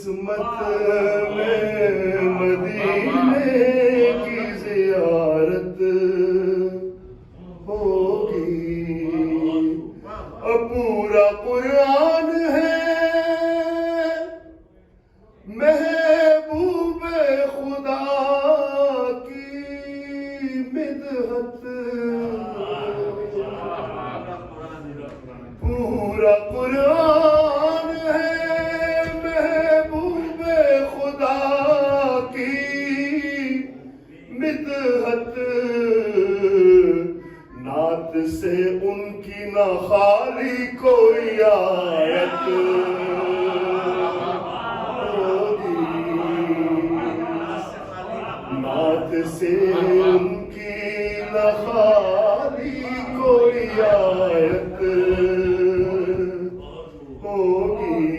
قسمت میں مدینے کی زیارت ہوگی. اب پورا قرآن ہے محبوب خدا کی مدحت. پورا قرآن ہے محبوب خدا کی مدحت. نعت سے ان کی نہ خالی کوئی آیت ہوگی. نعت سے ان کی نہ خالی کوئی آیت ہوگی.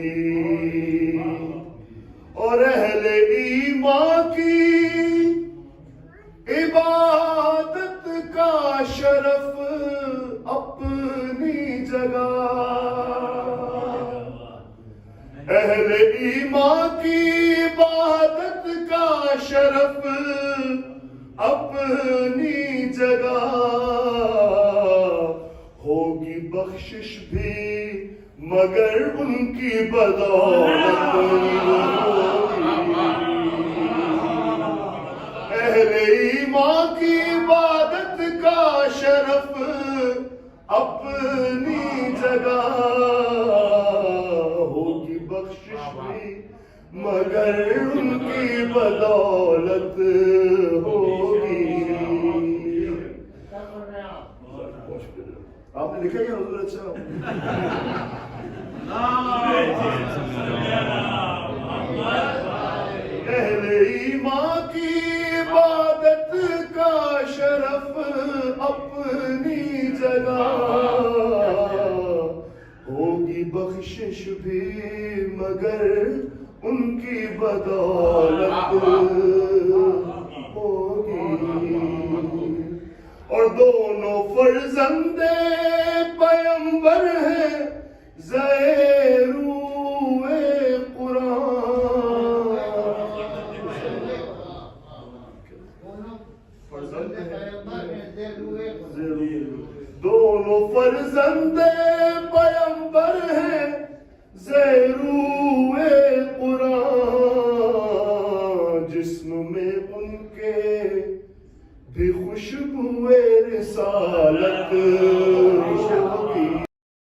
اور اہل ایمان کی عبادت کا شرف اپنی جگہ. اہل ایمان کی عبادت کا شرف اپنی جگہ. ہوگی بخشش بھی مگر ان کی بدولت ہوگی. اہل ایمان کی عبادت کا شرف اپنی جگہ. ہوگی بخشش بھی مگر ان کی بدولت ہوگی. آپ نے لکھا کیا حضور؟ اچھا اہل ایمان کی عبادت کا شرف اپنی جگہ. ہوگی بخشش بھی مگر ان کی بدولت ہوگی. اور دونوں فرزند پیمبر ہیں زیروئے قرآن. دونوں فرزند پیمبر ہیں زیروئے